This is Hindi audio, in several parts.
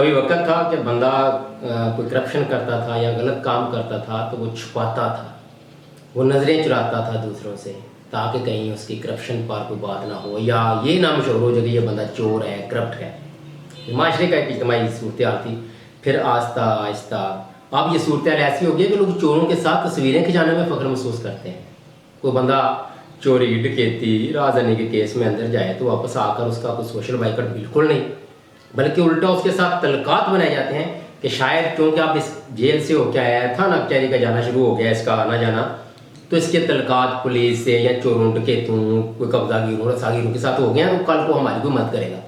कभी वक्त था कि बंदा कोई करप्शन करता था या गलत काम करता था तो वो छुपाता था, वो नज़रें चुराता था दूसरों से, ताकि कहीं उसकी करप्शन पर कोई बात ना हो या ये ना मशहूर हो जाए कि ये बंदा चोर है, करप्ट है। माशरे का एक इज्तिमाई सूरत हाल थी। फिर आहिस्ता आहिस्ता अब ये सूरत हाल ऐसी हो गई कि लोग चोरों के साथ तस्वीरें खिंचाने में फ़ख्र महसूस करते हैं। कोई बंदा चोरी डकैती राजधानी के केस में अंदर जाए तो वापस आकर उसका कोई सोशल बाइकआउट बिल्कुल नहीं, बल्कि उल्टा उसके साथ तलकात बनाए जाते हैं कि शायद क्योंकि आप इस जेल से होकर आया था ना, कचहरी का जाना शुरू हो गया, इसका आना जाना, तो इसके तलकात पुलिस से या चोरों डकैतों कोई कब्जागिरों रसागिरों के साथ हो गया तो कल को हमारी कोई मदद करेगा।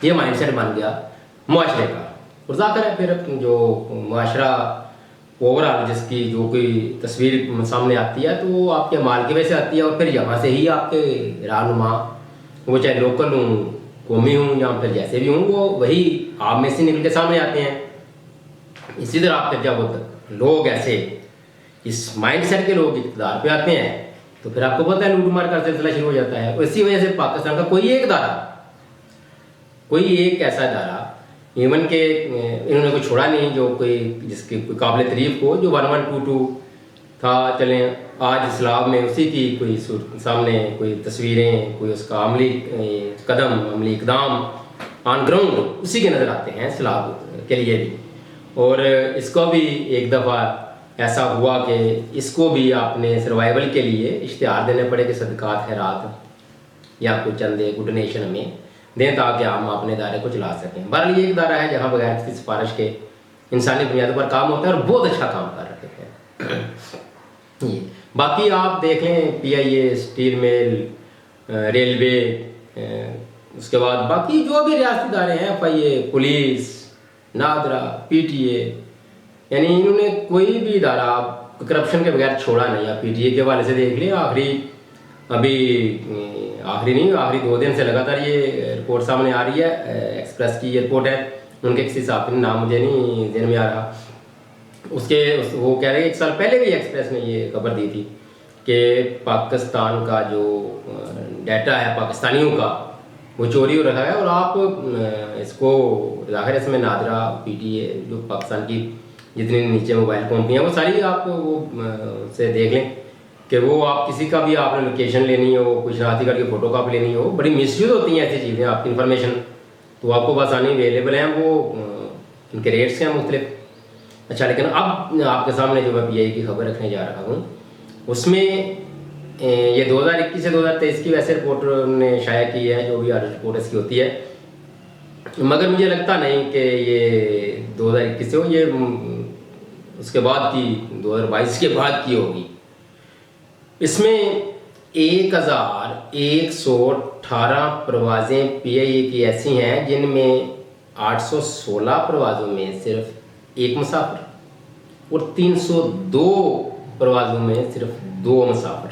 ये माइंडसेट बन गया मुआशरे का। और जाकर है फिर जो मुआशरा ओवरऑल जिसकी जो कोई तस्वीर सामने आती है तो वो आपके माल की वजह से आती है, और फिर यहाँ से ही आपके रहनुमा, वो चाहे लोकल हूँ, कौमी हूँ या फिर जैसे भी हूँ, वो वही आप में से निकल के सामने आते हैं। इसी तरह आप जब लोग ऐसे इस माइंडसेट के लोग इक़्तिदार पे आते हैं तो फिर आपको पता है लूटमार का सिलसिला शुरू हो जाता है। इसी वजह से पाकिस्तान का कोई एक ऐसा इदारा इवन के इन्होंने कोई छोड़ा नहीं जो कोई जिसकी कोई काबिल तारीफ हो, जो 1122 था। चलें आज इस्लाम में उसी की कोई सामने कोई तस्वीरें, कोई उसका अमली कदम, अमली इकदाम ऑन ग्राउंड उसी के नज़र आते हैं इस्लाम के लिए भी। और इसको भी एक दफ़ा ऐसा हुआ कि इसको भी आपने सर्वाइवल के लिए इश्तिहार देने पड़े कि सदकात खैरात या कोई चंदे कोई डोनेशन हमें दें ताकि हम अपने इदारे को चला सकें। बहरहाल ये एक इदारा है जहाँ बगैर किसी सिफारिश के इंसानी बुनियादों पर काम होता है और बहुत अच्छा काम कर रहे हैं। ये बाकी आप देख लें PIA, स्टील मिल, रेलवे, उसके बाद बाकी जो भी रियासती इदारे हैं, FIA, पुलिस, नादरा, PTA, यानी इन्होंने कोई भी इदारा करप्शन के बगैर छोड़ा नहीं। आप PTA के हवाले से देख लें, आखिरी 2 दिन से लगातार ये रिपोर्ट सामने आ रही है। एक्सप्रेस की ये रिपोर्ट है, उनके किसी साहब ने नाम मुझे नहीं ध्यान में आ रहा, वो कह रहे हैं 1 साल पहले भी एक्सप्रेस ने ये खबर दी थी कि पाकिस्तान का जो डाटा है पाकिस्तानियों का वो चोरी हो रहा है। और आप इसको जाहिर इसमें नादरा, PTA, जो पाकिस्तान की जितनी नीचे मोबाइल कंपनियाँ वो सारी आप वो से देख लें कि वो आप किसी का भी आपने लोकेशन लेनी हो, कुछ शनाख्ती कार्ड की फ़ोटो कापी लेनी हो, बड़ी मिसयूज़ होती हैं ऐसी चीज़ें, आपकी इन्फॉर्मेशन तो आपको बसानी अवेलेबल हैं, वो उनके रेट्स हैं मुख्तलिफ। अच्छा, लेकिन अब आपके सामने जो मैं PIA की खबर रखने जा रहा हूँ उसमें ये 2021 से 2023 की वैसे रिपोर्ट ने शाया की है, जो भी रिपोर्ट इसकी होती है, मगर मुझे लगता नहीं कि ये 2021 से हो, ये उसके बाद की 2022 के बाद की होगी। इसमें 1118 परवाज़ें PIA की ऐसी हैं जिनमें 816 परवाज़ों में सिर्फ 1 मुसाफिर और 302 परवाज़ों में सिर्फ 2 मुसाफिर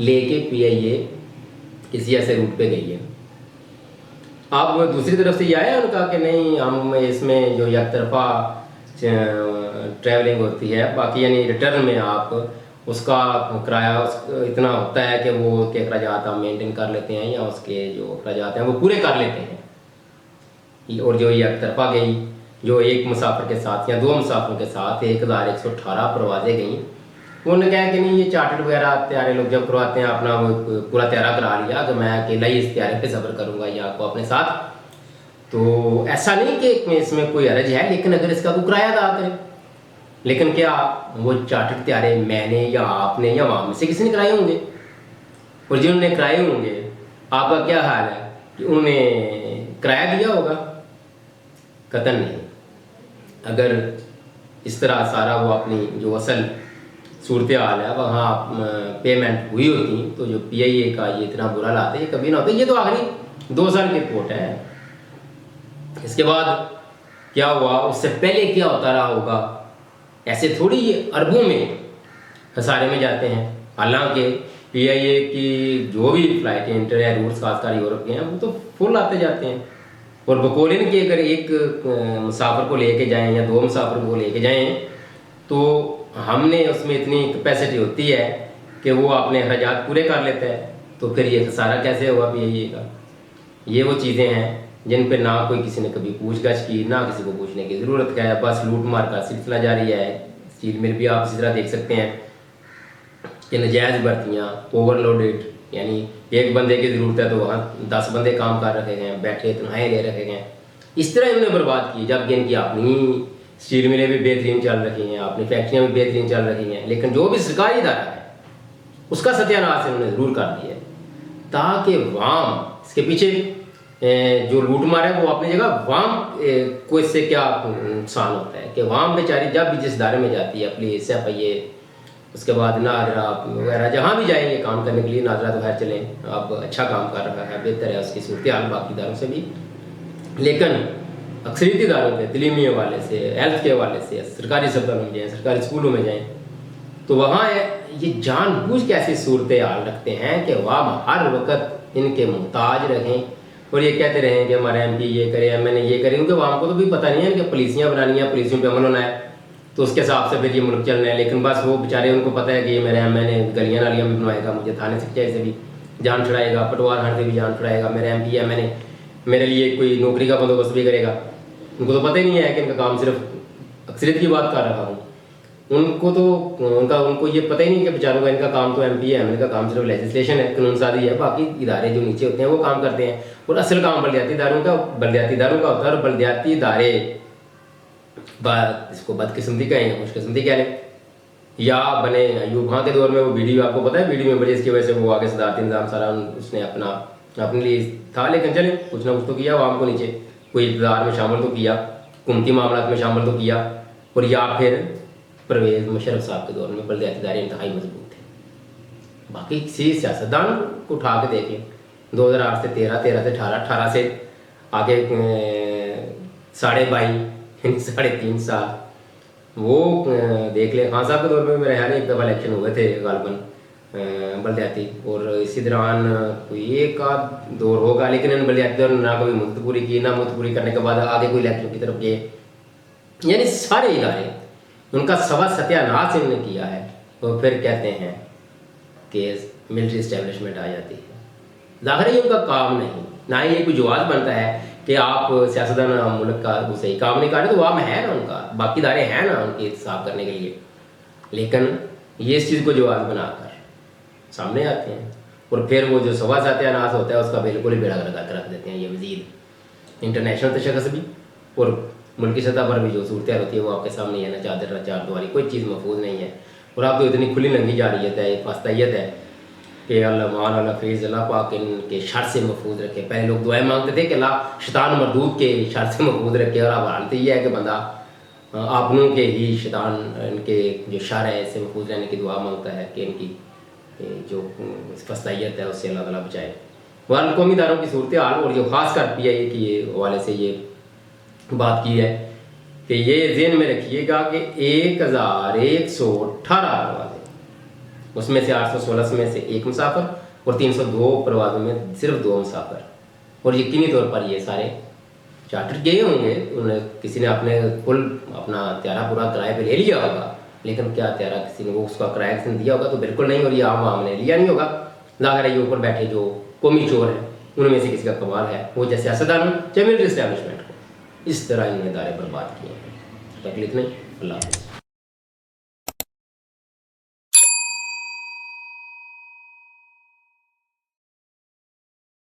लेके PIA किसी ऐसे रूट पे गई है। अब दूसरी तरफ से ये आया उनका कि नहीं, हम इसमें जो एक तरफा ट्रैवलिंग होती है, बाकी यानी रिटर्न में आप उसका किराया इतना होता है कि वो के अखराजात आप मेंटेन कर लेते हैं या उसके जो अखराजात हैं वो पूरे कर लेते हैं। और जो ये एक तरफा गई, जो 1 मुसाफिर के साथ या 2 मुसाफिरों के साथ 1118 परवाज़ें गई, उन्होंने कहा कि नहीं, ये चार्टर्ड वगैरह त्यारे लोग जब करवाते हैं अपना वो पूरा त्यारा करा लिया कि मैं अकेला ही इस त्यारे पे सफ़र करूँगा या आपको अपने साथ, तो ऐसा नहीं कि इसमें कोई हरज है, लेकिन अगर इसका कोई किराया अदा करें। लेकिन क्या वो चार्टर्ड त्यारे मैंने या आपने या वहाँ में से किसी ने कराए होंगे? और जिन्होंने कराए होंगे आपका क्या हाल है कि उन्होंने किराया दिया होगा? कतई नहीं। अगर इस तरह सारा वो अपनी जो असल सूरत हाल है वहाँ पेमेंट हुई होती तो जो PIA का ये इतना बुरा हालात है ये कभी ना होता। ये तो आखिरी 2 साल की रिपोर्ट है। इसके बाद क्या हुआ, उससे पहले क्या होता रहा होगा, ऐसे थोड़ी ये अरबों में खसारे में जाते हैं। हालांकि PIA की जो भी फ्लाइटें इंटर या रूट्स खासकर यूरोप के हैं वो तो फुल आते जाते हैं। और बकौल इनके अगर 1 मुसाफिर को लेके जाएं या 2 मुसाफिर को लेके जाएं तो हमने उसमें इतनी कैपेसिटी होती है कि वो अपने अखराजात पूरे कर लेता है, तो फिर ये खसारा कैसे हुआ PIA का? ये वो चीज़ें हैं जिन पे ना कोई किसी ने कभी पूछताछ की, ना किसी को पूछने की ज़रूरत है, बस लूट मार का सिलसिला जारी है। स्टील मिल भी आप इसी तरह देख सकते हैं कि नजायज़ भर्तियाँ, ओवरलोडेड, यानी एक बंदे की ज़रूरत है तो वहाँ 10 बंदे काम कर रहे हैं, बैठे तनख्वाहें ले रहे हैं। इस तरह इन्होंने बर्बाद की, जबकि इनकी अपनी स्टील मिलें भी बेहतरीन चल रही हैं, अपनी फैक्ट्रियाँ भी बेहतरीन चल रही हैं, लेकिन जो भी सरकारी इदारा है उसका सत्यानाश इन्होंने ज़रूर कर दिया है, ताकि वाम इसके पीछे जो लूट मार है वो अपनी जगह, वाम को इससे क्या नुकसान होता है कि वाम बेचारी जब भी जिस इदारे में जाती है, पुलिस SFIA, उसके बाद नाजरा वगैरह जहाँ भी जाएंगे काम करने के लिए, नाजरा तो खैर चलें अब अच्छा काम कर रहा है, बेहतर है उसकी सूरत हाल बाकी इदारों से भी, लेकिन अक्सरियती इदारों के तलीमी हवाले से, हेल्थ के हवाले से, सरकारी अस्पतालों में जाएँ, सरकारी स्कूलों में जाएँ, तो वहाँ ये जानबूझ के ऐसी सूरत हाल रखते हैं कि वाम हर वक्त इनके मुहताज रहें और ये कहते रहें कि हमारे MP ये करे, MNA ये करे, क्योंकि वाम को तो भी पता नहीं है कि पुलिसियाँ बनानी है, पुलिसियों पे अमल होना है, तो उसके हिसाब से फिर ये मुल्क चलना है। लेकिन बस वो बेचारे, उनको पता है कि ये मेरे MNA गलियाँ नालियाँ भी बनवाएगा, मुझे थाने से भी जान छुड़ाएगा, पटवार हाट से भी जान छुड़ाएगा, मेरे MP MNA मेरे लिए कोई नौकरी का बंदोबस्त भी करेगा। उनको तो पता ही नहीं है कि इनका काम सिर्फ अक्सरियत की बात कर रहा हूँ, उनको ये पता ही नहीं कि बेचारों का, इनका काम तो MP है, MNA का काम सिर्फ लेजिस्लेशन है, कानून साजी है, बाकी इदारे जो नीचे होते हैं वो काम करते हैं। और असल काम बलदियाती इदारों का होता है, और बलदियाती इदारे इसको बदकिस्मती कहें, खुशकिस्मती कह लें, या बने अयूब खां के दौर में वो BDO, आपको पता है BDO मेंबर जिसकी वजह से वो आगे सदारती निज़ाम सारा उसने अपने लिए था, लेकिन चले कुछ ना कुछ तो किया, वाम को नीचे कोई इक़्तिदार में शामिल तो किया, हुकूमती मामलात में शामिल तो किया। और या फिर परवेज़ मुशर्रफ साहब के दौर में बलदियाती इदारे इंतहाई मजबूत थे। बाकी किसी सियासतदान को उठा के देख लें, 2008 से 13, 13 से 18, 18 से आगे 22.5 साल वो देख लें। खान साहब के दौर में मेरे ख्याल एक दफ़ा इलेक्शन हुए थे गालिबन बलदियाती, और इसी दौरान कोई एक आध दौर होगा, लेकिन इन बलदियाती दौर ना कोई मुद्दत पूरी की, ना मुद्दत पूरी करने के बाद आगे कोई इलेक्शन की तरफ गए। यानी सारे इदारे उनका सवा सत्यानाश इन्होंने किया है, और फिर कहते हैं कि मिलिट्री इस्टेब्लिशमेंट आ जाती है। ज़ाहिर है उनका काम नहीं, ना ही ये कोई जवाब बनता है कि आप सियासतदान मुल्क का वो सही काम नहीं कर रहे, तो वाम है ना उनका, बाकी इदारे हैं ना उनके साफ करने के लिए, लेकिन ये इस चीज़ को जवाब बनाकर सामने आते हैं, और फिर वो जो सवा सत्यानाश होता है उसका बिल्कुल ही बेड़ा गर्क रख देते हैं। ये मज़ीद इंटरनेशनल तशख़्ख़ुस भी और मुल्की सतह पर भी जो सूरत होती है वो आपके सामने है ना, चादर चार दुआरी, कोई चीज़ महफूज नहीं है। और आप तो इतनी खुली नंगी जारियत है, फस्तैयत है कि अल्लाह मान अल्लाह फेज़ अल्लाह पाक इनके शर से महफूज रखे। पहले लोग दुआएं मांगते थे कि अल्लाह शैतान मरदूद के शर से महफूज रखे, और अब हालत ये है कि बंदा आपनों के ही शैतान इनके जो शर है इससे महफूज रहने की दुआ मांगता है कि इनकी जो फस्तैयत है उससे अल्लाह ताला बचाए। वह कौमी इदारों की सूरत हाल, और जो ख़ास कर PIA की हवाले से ये बात की है कि ये ज़हन में रखिएगा कि 1118 वाले, उसमें से 816 में से एक मुसाफिर और 302 परवाज़ों में सिर्फ 2 मुसाफिर, और यकीनी तौर पर ये सारे चार्टर गए होंगे, उन्हें किसी ने अपना त्यारा पूरा किराए पे ले लिया होगा, लेकिन क्या त्यारा किसी ने वो उसका किराया किसी ने दिया होगा? तो बिल्कुल नहीं, और ये आम ने लिया नहीं होगा। ज़ाहिर है ये ऊपर बैठे जो कौमी चोर हैं उनमें से किसी का कमाल है, वो जैसे सियासतदान चाहे मिलिट्री इस्टेब्लिशमेंट को इस तरह इन्होंने इदारे बर्बाद किए हैं। तकलीफ नहीं। अल्लाह हाफ़िज़।